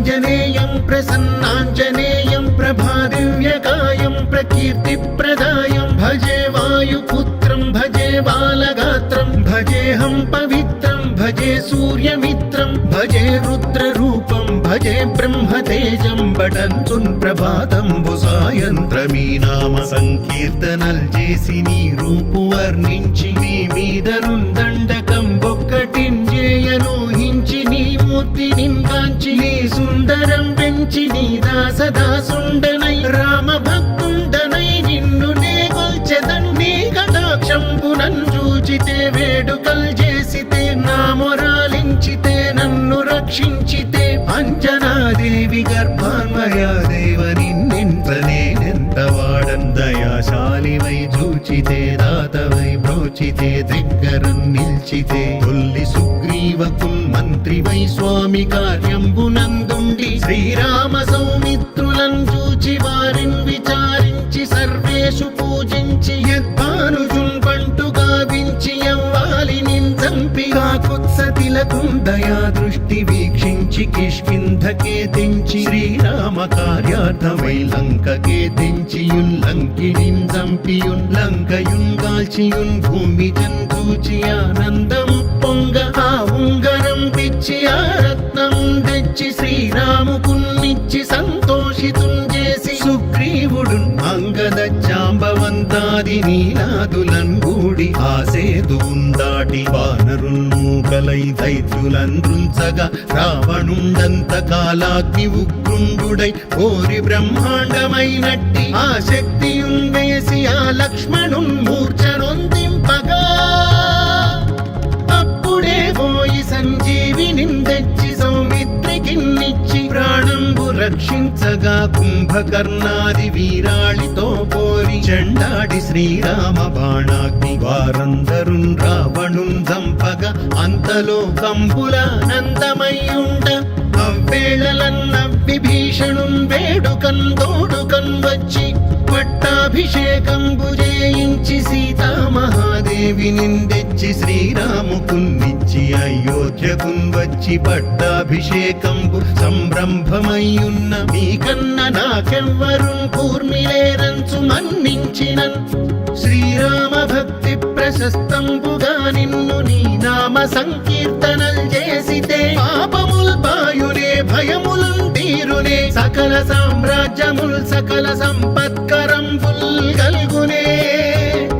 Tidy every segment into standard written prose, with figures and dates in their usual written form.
श्रीयाञ्जनेयं प्रसन्नाञ्जनेयं प्रभादिव्यकायं प्रकीर्तिप्रदायं भजे वायुपुत्रं भजे बालगात्रं भजेऽहं पवित्रं भजे सूर्यमित्रं भजे रुद्ररूपं भजे ब्रह्मतेजं बटन्तुन् ప్రభాతంబు సాయంత్రమీ నామ సంకీర్తనల్ చేసి నీ రూపు వర్ణించి నీ మీదనుందండకం ఒక్కటింజేయనూహించి నీ మూర్తి నింగాంచి నీ సుందరం పెంచి నీ దాసదాసుండనై రామ భక్తుండనై నిన్ను నే కొల్చెదన్ నీ కటాక్షంబునన్ చూచితే వేడుకల్ చేసితే నా మొరాలించితే నన్ను రక్షించితే అంజనాదేవి గర్భాన్మయా దేవ నిన్నెంత వాడన్ దయాశాలివై చూచితే దాతవై బ్రోచితే దగ్గరం నిల్చితే తొల్లి సుగ్రీవకుల్ మంత్రివై స్వామి కార్యంబునందుండి శ్రీరామ సౌమిత్రులను చూచి వారిని విచారించి సర్వేషు పూజించి యద్భానుజున్ పంటు గావించి యవ్వాలి నించంపి కాకుత్సతిలకుం దయా దృష్టి వీక్షించి కిష్కింధకే తెంచి శ్రీరామ కార్యార్థమై లంకకే తెంచియున్ లంకిణిన్ చంపియున్ లంకయున్ గాల్చియున్ భూమి జంతూచి ఆనందం పొంగ ఆ ఉంగరం పిచ్చి ఆ రత్నం తెచ్చి శ్రీరాముకున్నిచ్చి సంతోషితున్ చేసి సుగ్రీవుడు అంగద జాంబవంతాది నీలాదులన్ గూడి ఆసేతువున్ దాటి వానరున్ మూకలై దైత్యులందృంచగా రావణుండంత కాలాగ్ని ఉగ్రుండుడై కోరి బ్రహ్మాండమైనట్టి ఆ శక్తియున్ వేసి ఆ లక్ష్మణున్ మూర్ఛనొందింపగా అప్పుడే పోయి సంజీవిని తెచ్చి సౌమిత్రికిన్నిచ్చి ప్రాణంబు రక్షించగా కుంభకర్ణాది వీరాళితో పోరి చెండాడి శ్రీరామ బాణాగ్ని వారందరున్ రావణున్ చంపగా అంతలో కంబుల నందమయ్యుండ అవ్వేళలన్న విభీషణున్ వేడుకన్ తోడుకన్ వచ్చి పట్టాభిషేకంబు చేయించి సీతామహాదేవి నిందెచ్చి శ్రీరాముకున్నిచ్చి అయోధ్యకున్ వచ్చి పట్టాభిషేకంబు సంరంభమయ్యున్న మీకన్న నాకెవ్వరున్ కూర్మిలేరంచు మన్నించినన్ శ్రీరామ భక్తి ప్రశస్తంబుగా నిన్ను నీ నామ సంకీర్తనల్ చేసితే పాపముల్ పాయునే భయములున్ తీరునే సకల సామ్రాజ్యముల్ సకల సంపత్కరంబుల్ గల్గునే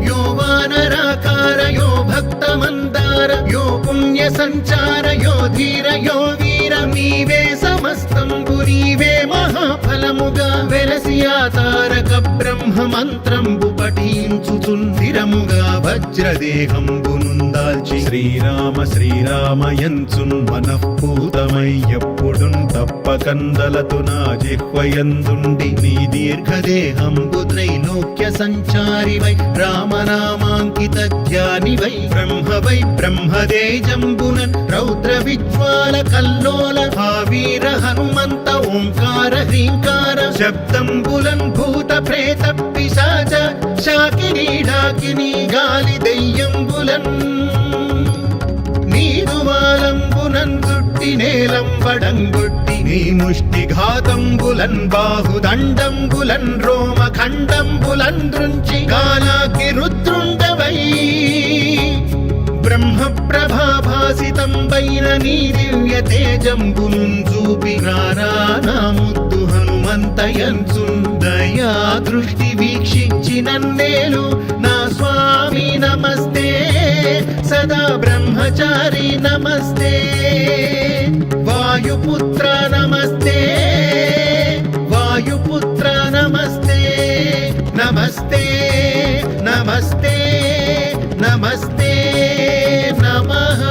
యో వానరాకార యో భక్త మందార యో పుణ్య సంచార యో ధీర యో వీర నీవే సమస్తంబు నీవే మహాఫలముగా వెలసి ఆ తారక బ్రహ్మ మంత్రంబు పఠించుచున్ స్థిరముగా వజ్రదేహంబునుందాల్చి శ్రీరామ శ్రీరామయంచున్ మనఃపూతమై ఎప్పుడున్ తప్పకందలతు నా జిహ్వయందుండి నీ దీర్ఘదేహంబు త్రైలోక్య సంచారివై రామనామాంకిత ధ్యానివై బ్రహ్మవై బ్రహ్మదేజంబునన్ రౌద్ర విజ్వాల కల్లోల భావీర హనుమంత ఓంకార హ్రీంకార శబ్దంబులన్ భూత ప్రేత పిశాచ శాకినీ డాకినీ గాలి దెయ్యంబులన్ నీదువాలంబునన్ చుట్టి నేలంబడంగొట్టి నీ ముష్టిఘాతంబులన్ బాహుదండంబులన్ రోమఖండంబులన్ దృంచి కాలాగ్ని రుద్రుండవై బ్రహ్మ ప్రభాభాసితంబైన నీ దివ్య తేజంబునున్ చూపి రానా ముద్దు హనుమంతయంచున్ దయా దృష్టి వీక్షించి నన్నేలు నా స్వామి నమస్తే సదా బ్రహ్మచారి నమస్తే వాయుపుత్ర నమస్తే వాయుపుత్ర నమస్తే నమస్తే నమస్తే నమస్తే నమః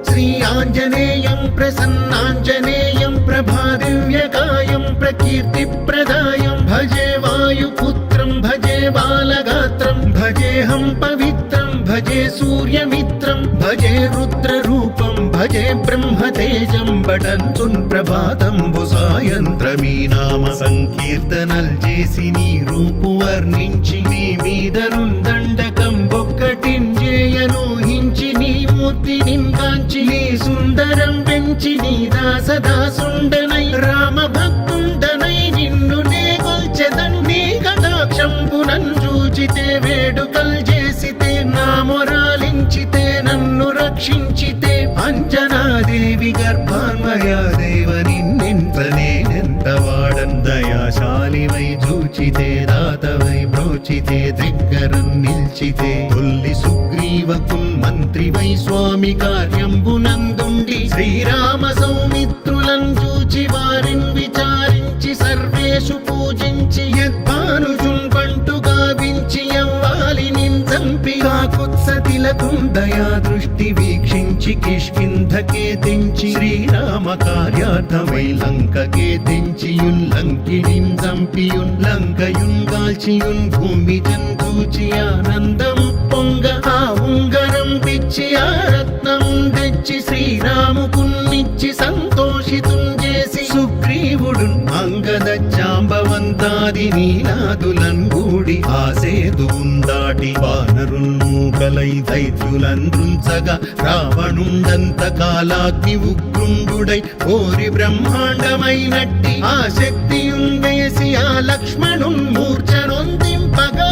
శ్రీయాञ्जनेयं प्रसन्नाञ्जनेयं प्रभादिव्यकायं प्रकीर्तिप्रदायं भजे वायुपुत्रं भजे बालगात्रं भजेऽहं पवित्रं भजे सूर्यमित्रं भजे रुद्ररूपं భజే బ్రహ్మతేజం బటంచున్ ప్రభాతంబు సాయంత్రమీ నామ సంకీర్తనల్ చేసి నీ రూపు వర్ణించి నీ మీదరుందండకం ఒక్కటింజేయనూహించి నీ మూర్తి నింకాంచి నీ సుందరం పెంచి నీ దాసదాసుండనై రామ భక్తుండనై నిన్ను నే కొల్చెదన్ నీ కటాక్షంబునన్ చూచితే వేడుకల్ చేసితే నా మొరాలించితే నన్ను రక్షించితే అంజనాదేవి గర్భాన్మయా దేవ నిన్నెంత నేనెంత వాడన్ దయాశాలివై చూచితే దాతవై బ్రోచితే దగ్గరం నిల్చితే తొల్లి సుగ్రీవకున్ మంత్రివై స్వామి కార్యంబునందుండి శ్రీరామ సౌమిత్రులను చూచి వారిని విచారించి సర్వేషు పూజించి యద్భానుజున్ పంటు గావించి యవ్వాలి నించంపి కాకుత్సతిలకుం దయా దృష్టి వీక్షించి కిష్కింధకే తెంచి శ్రీరామ కార్యార్థమై లంకకే తెంచియున్ లంకిణిం చంపియున్ లంకయున్ గాల్చియున్ భూమి జంతూచి ఆనందం పొంగ ఆ ఉంగరం పిచ్చి ఆ రత్నం తెచ్చి శ్రీరాముకున్నిచ్చి సంతోషితుం చేసి సుగ్రీవుడు అంగద జాంబవంతాది నీలాదులన్ గూడి ఆసేదు దాటి వానరుల్ మూకలై దైత్యులందృంచగా రావణుండంత కాలాగ్ని ఉగ్రుండుడై కోరి బ్రహ్మాండమైనట్టి ఆ శక్తియున్ వేసి ఆ లక్ష్మణున్ మూర్ఛనొందింపగా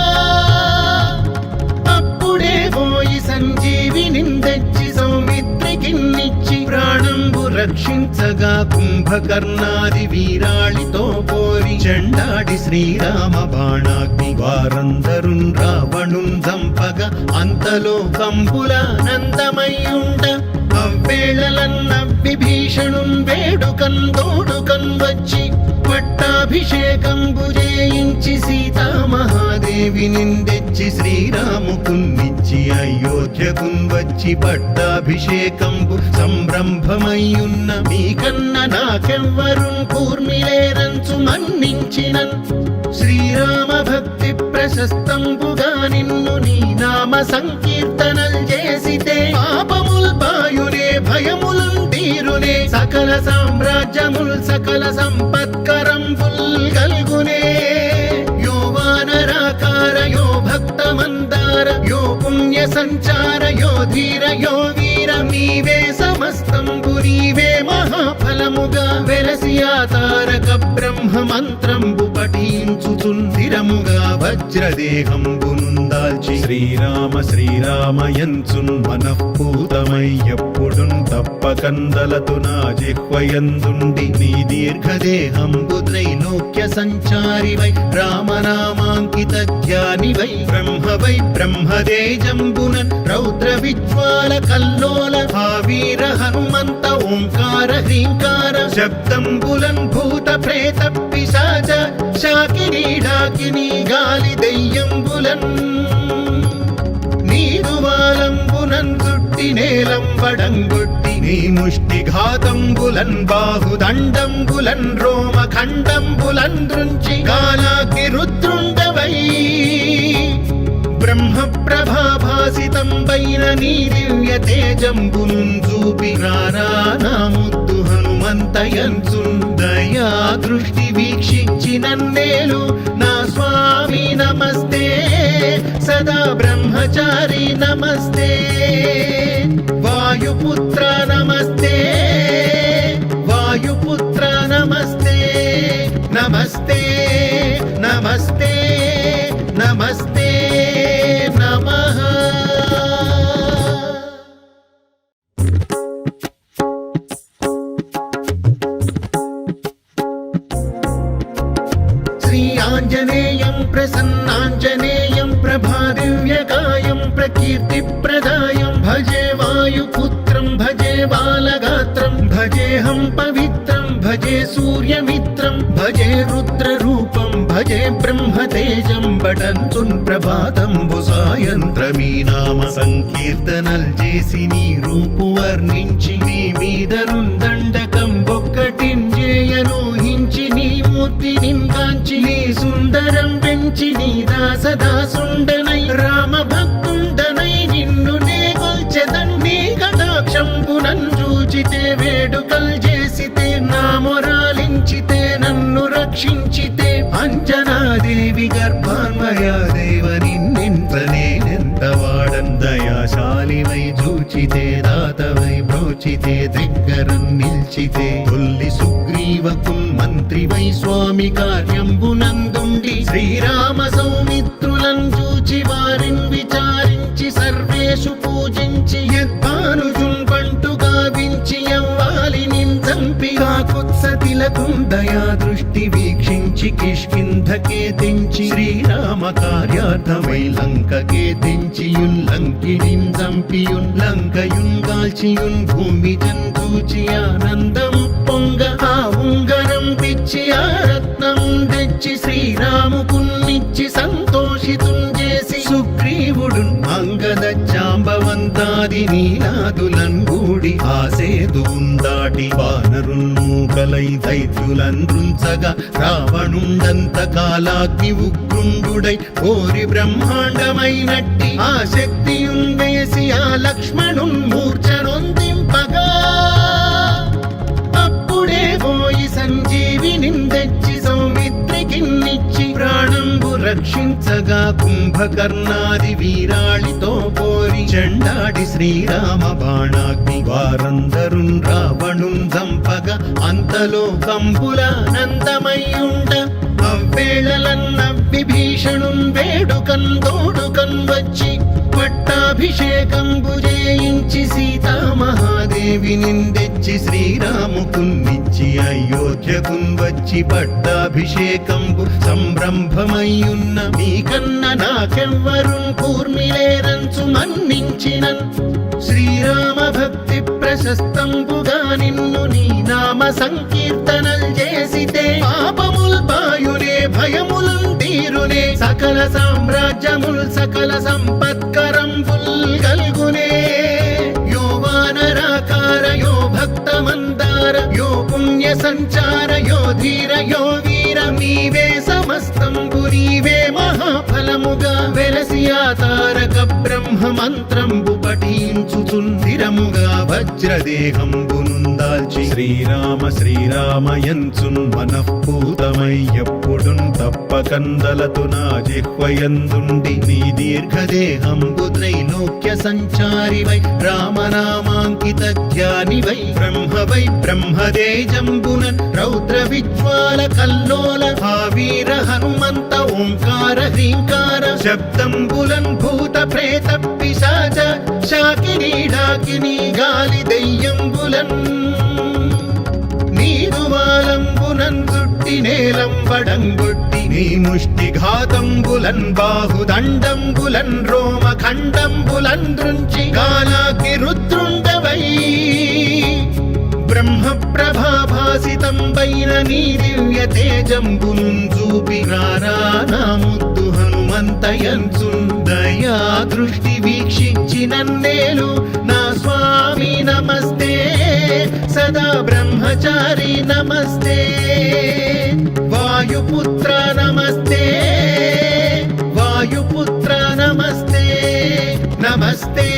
అప్పుడే పోయి సంజీవిని తెచ్చి సౌమిత్రికిన్నిచ్చి ప్రాణంబు రక్షించగా కుంభకర్ణాది వీరాళితో పోరి చెండాడి శ్రీరామ బాణాగ్ని వారందరున్ రావణున్ చంపగా అంతలో కంబులానందమయ్యుండ అవ్వేళలన్న విభీషణున్ వేడుకన్ తోడుకన్ వచ్చి పట్టాభిషేకంబు చేయించి సీతామహాదేవి నిందెచ్చి శ్రీరాముకున్నిచ్చి అయోధ్యకున్ వచ్చి పట్టాభిషేకంబు సంరంభమయ్యున్న మీకన్న నాకెవ్వరున్ కూర్మిలేరంచు మన్నించినన్ శ్రీరామ భక్తి ప్రశస్తంబుగా నిన్ను నీ నామ సంకీర్తనల్ చేసితే పాపముల్ బాయునే భయములున్ తీరునే సకల సామ్రాజ్యముల్ సకల సంపత్కరంబుల్ గల్గునే యో వానరాకార యో భక్త మందార యో పుణ్య సంచార యో ధీర యో వీర నీవే సమస్తంబు నీవే మహాఫలముగా వెలసి ఆ తారక బ్రహ్మ మంత్రంబు పఠించుచుందిరముగా వజ్రదేహంబునుందాల్చి శ్రీరామ శ్రీరామయంచున్ మనఃపూతమై ఎప్పుడున్ తప్పకందలతు నా జిహ్వయందుండి నీ దీర్ఘదేహంబు త్రైలోక్య సంచారివై రామనామాంకిత ధ్యానివై బ్రహ్మవై బ్రహ్మదేజంబునన్ రౌద్ర విజ్వాల కల్లోల భావీర హనుమంత ఓంకార హ్రీంకార శబ్దంబులన్ భూత ప్రేత పిశాచ శాకినీ డాకినీ గాలి దెయ్యంబులన్ నీదువాలంబునన్ చుట్టి నేలంబడంగొట్టి నీ ముష్టిఘాతంబులన్ బాహుదండంబులన్ రోమఖండంబులన్ దృంచి గాలాగ్ని రుద్రుండవై బ్రహ్మ ప్రభాభాసితంబైన నీ దివ్య తేజంబునున్ చూపి రారా నా ముద్దు హనుమంతయంచున్ దయా దృష్టి వీక్షించి నన్నేలు నా స్వామి నమస్తే సదా బ్రహ్మచారి నమస్తే వాయుపుత్ర నమస్తే వాయుపుత్ర నమస్తే నమస్తే నమస్తే నమస్తే నమః. శ్రీ ఆంజనేయం ప్రసన్నాంజనేయం ప్రభాదివ్యకాయం ప్రకీర్తిప్రదాయం భజే వాయుపుత్రం భజే బాలగాత్రం భజేహం పవిత్రం భజే సూర్యమిత్రం భజే రుద్రరూపం భజే బ్రహ్మతేజం బటంచున్ ప్రభాతంబు సాయంత్రమీ నామ సంకీర్తనల్ చేసి నీ రూపు వర్ణించి నీ మీదరుందండకం ఒక్కటింజేయనూహించి నీ మూర్తి నింకాంచి నీ సుందరం పెంచి నీ దాసదాసుండనై రామ భక్తుండనై నిన్ను నే కొల్చెదన్ నీ కటాక్షంబునన్ చూచి రక్షించితే అంజనాదేవి గర్భాన్వయాదేవ నిన్నెంత నేనెంత వాడందయాశాలివై చూచితే దాతవై బ్రోచితే దగ్గరం నిల్చితే తొల్లి సుగ్రీవకు మంత్రివై స్వామి కార్యంబునందుండి శ్రీరామ సౌమిత్రులను చూచి వారిని విచారించి సర్వేషు పూజించి యద్భానుజున్ బంటు గావించి యవ్వాలి నిందంపి కాకుత్సతిలకుం దయా దృష్టి వీక్షించి కిష్కింధకే తెంచి శ్రీరామ కార్యార్థమై లంకకే తెంచియున్ లంకిణిం చంపియున్ లంకయున్ కాల్చియున్ భూమి జంతూచి ఆనందం పొంగ ఆ ఉంగరం పిచ్చి ఆ రత్నం తెచ్చి శ్రీరాముకున్నిచ్చి సంతోషితుం చేసి సుగ్రీవుడు అంగద జాంబవంతాది నీలాదులన్ గూడి ఆసేదువున్ దాటి వానరున్ మూకలై దైత్యులందృంచగా రావణుండంత కాలాగ్ని ఉగ్రుండుడై కోరి బ్రహ్మాండమైనట్టి ఆ శక్తియున్ వేసి ఆ లక్ష్మణున్ మూర్ఛనొందింపగా అప్పుడే పోయి సంజీవిని తెచ్చి సౌమిత్రికిన్నిచ్చి ప్రాణంబు రక్షించగా కుంభకర్ణాది వీరాళితో పోరి చెండాడి శ్రీరామ బాణాగ్ని వారందరున్ రావణున్ చంపగా అంతలో కంబులానందమయ్యుండ అవ్వేళలన్నవ్విభీషణున్ వేడుకన్ తోడుకన్ వచ్చి పట్టాభిషేకంబు చేయించి సీతామహాదేవి నిందెచ్చి శ్రీరాముకున్నిచ్చి అయోధ్యకున్ వచ్చి పట్టాభిషేకంబు సంరంభమయ్యున్న మీకన్న నాకెవ్వరున్ కూర్మిలేరంచు మన్నించినన్ శ్రీరామ భక్తి ప్రశస్తంబుగా నిన్ను నీ నామ సంకీర్తనల్ చేసితే పాపముల్ పాయునే భయములున్ తీరునే సకల సామ్రాజ్యముల్ సకల సంపత్కరంబుల్ గల్గునే యో వానరాకార యో భక్త మందార యో పుణ్య సంచార యో ధీర యో వీర నీవే సమస్తంబు నీవే మహాఫలముగా వెలసి ఆ తారక బ్రహ్మ మంత్రంబు పఠించుచుందిరముగా వజ్రదేహంబునుందాల్చి శ్రీరామ శ్రీరామయంచున్ మనఃపూతమై ఎప్పుడున్ తప్పకందలతు నా జిహ్వయందుండి నీ దీర్ఘదేహంబు త్రైలోక్య సంచారివై రామనామాంకిత ధ్యానివై బ్రహ్మవై బ్రహ్మదేజంబునన్ రౌద్ర విజ్వాల కల్లోల భావీర హనుమంత ఓంకార హ్రీంకార శబ్దంబులన్ భూత ప్రేత పిశాచ శాకినీ డాకినీ గాలి దెయ్యంబులన్ నీరువాలంబునన్ చుట్టి నేలంబడంగొట్టి నీ ముష్టిఘాతంబులన్ బాహుదండంబులన్ రోమ ఖండంబులన్ దృంచి గాలాగ్ని రుద్రుండవై బ్రహ్మ ప్రభాభాసితంబైన నీ దివ్య తేజంబునున్ చూపి రారా నా ముద్దు హనుమంతయంచున్ దయా దృష్టి వీక్షించి నన్నేలు నా స్వామి నమస్తే సదా బ్రహ్మచారి నమస్తే వాయుపుత్ర నమస్తే వాయుపుత్ర నమస్తే నమస్తే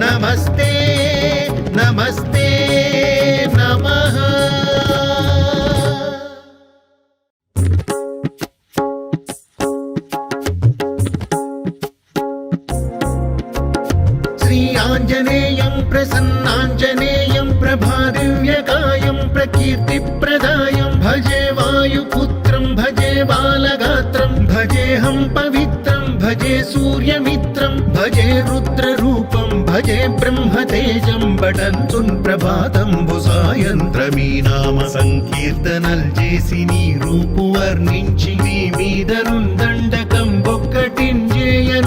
నమస్తే నమస్తే నమః. శ్రీ ఆంజనేయం ప్రసన్నాంజనేయం ప్రభాదివ్యకాయం ప్రకీర్తిప్రదాయం భజే వాయుపుత్రం భజే బాలగాత్రం భజేహం పవిత్రం భజే సూర్యమిత్రం భజే రుద్రరూపం భజే బ్రహ్మతేజం బటంచున్ ప్రభాతంబు సాయంత్రమీ నామ సంకీర్తనల్ చేసి నీ రూపు వర్ణించి నీ మీదనున్ దండకం ఒక్కటింజేయనూహించి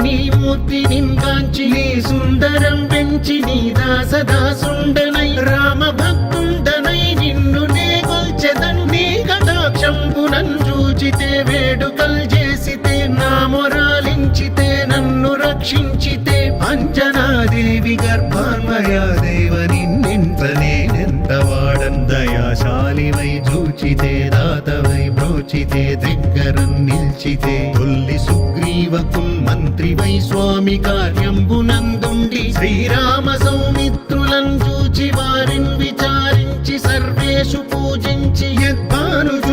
నీ మూర్తిని కాంచి నీ సుందరం పెంచి నీ దాసదాసుండనై రామ భక్తుండనై నిన్ను నే గొల్చెదన్ నీ కటాక్షంబునన్ చూచితే వేడుకల్ చేసితే నా మొరాలించితే నన్ను రక్షించితే అంజనాదేవి గర్భాన్వయాదేవ నిన్నెంత నేనెంత వాడందయాశాలివై చూచితే దాతవై బ్రోచితే దగ్గరం నిల్చితే తొల్లి సుగ్రీవకు మంత్రివై స్వామి కార్యంబునందుండి శ్రీరామ సౌమిత్రులను చూచి వారిని విచారించి సర్వేషు పూజించి యద్భానుజు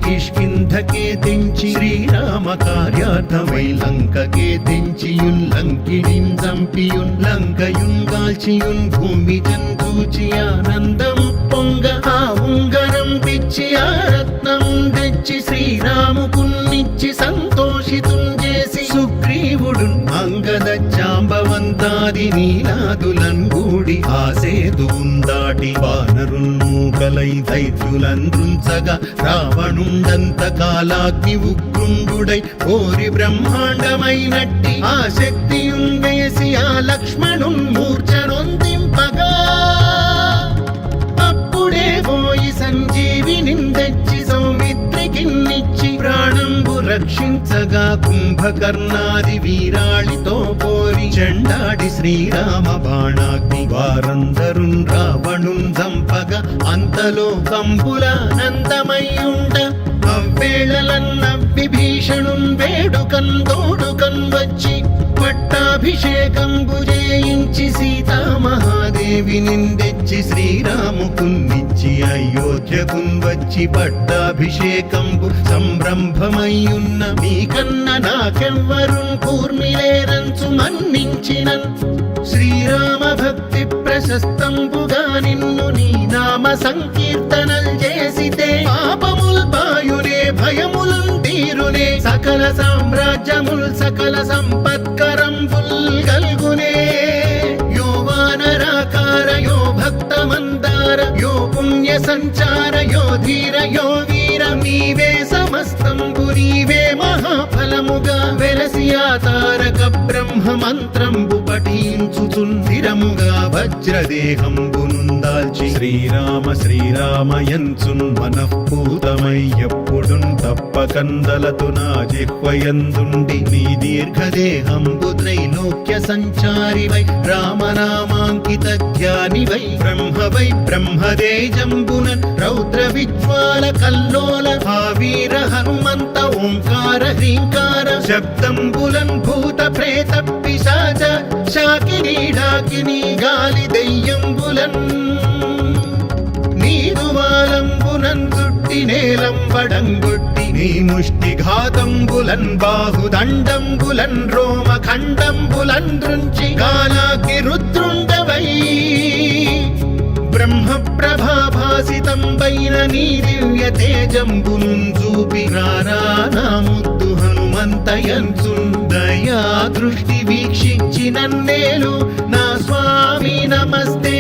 కిష్కింధకే తెంచి శ్రీరామ కార్యార్థమై లంకకే తెంచియుల్లంకిణిన్ చంపియున్ లంకయుంగాల్చియున్ భూమి జంతూచి ఆనందం పొంగ ఆ ఉంగరం పిచ్చి ఆ రత్నం తెచ్చి శ్రీరాముకున్నిచ్చి సంతోషితున్ చేసి సుగ్రీవుడు అంగద జాంబవంతాది నీలాదులన్ గూడి ఆసేదు ఉందాటి వానరుల్ మూకలై దైత్యులందృంచగా రావణుండంత కాలాగ్ని ఉగ్రుండుడై కోరి బ్రహ్మాండమైనట్టి ఆ శక్తియున్ వేసి ఆ లక్ష్మణున్ మూర్ఛనొందింపగా అప్పుడే పోయి సంజీవిని తెచ్చి సౌమిత్రికిన్నిచ్చి ప్రాణంబు రక్షించగా కుంభకర్ణాది వీరాళితో పోరి చెండాడి శ్రీరామ బాణాగ్ని వారందరున్ రావణున్ చంపగా అంతలో కంబులానందమయ్యుండ అవ్వేళలన్న విభీషణున్ వేడుకన్ తోడుకన్ వచ్చి పట్టాభిషేకంబు చేయించి సీతామహాదేవిని తెచ్చి శ్రీరాముకున్నిచ్చి అయోధ్యకున్ వచ్చి పట్టాభిషేకంబు సంరంభమయ్యున్న మీకన్న నాకెవ్వరున్ కూర్మిలేరంచు మన్నించినన్ శ్రీరామ భక్తి ప్రశస్తంబుగా నిన్ను నీ నామ సంకీర్తనల్ చేసితే పాపముల్ బాయునే భయములున్ తీరునే సకల సామ్రాజ్యముల్ సకల సంపత్కరంబుల్ గల్గునే యో వానరాకార యో భక్త మందార యో పుణ్య సంచార యో ధీర యో వీర నీవే సమస్తంబు నీవే మహాఫలముగా వెలసి ఆ తారక బ్రహ్మ మంత్రంబు పఠించుచుందిరముగా వజ్రదేహంబునుందాల్చి శ్రీరామ శ్రీరామయంచున్ మనఃపూతమై ఎప్పుడున్ తప్పకందలతు నా జిహ్వయందుండి నీ దీర్ఘదేహంబు త్రైలోక్య సంచారివై రామనామాంకిత ధ్యానివై బ్రహ్మదేజంబునన్ రౌద్ర విజ్వాల కల్లోల వీర హనుమంత ఓంకార హ్రీంకార శబ్దంబులన్ భూత ప్రేత పిశాచ శాకిని ఢాకిని గాలి దెయ్యంబులన్ నీరువాలంబునన్ చుట్టి నేలంబడంగొట్టి నీ ముష్టి ఘాతంబులన్ బాహుదండంబులన్ రోమ ఖండంబులన్ దృంచి గాలాకి రుద్రుండవై బ్రహ్మ ప్రభాభాసితంబైన నీ దివ్య తేజంబునున్ చూపి రానా ముద్దు హనుమంతయంచున్ దయా దృష్టి వీక్షించి నన్నేలు నా స్వామి నమస్తే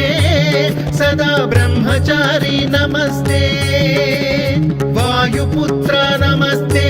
సదా బ్రహ్మచారి నమస్తే వాయుపుత్ర నమస్తే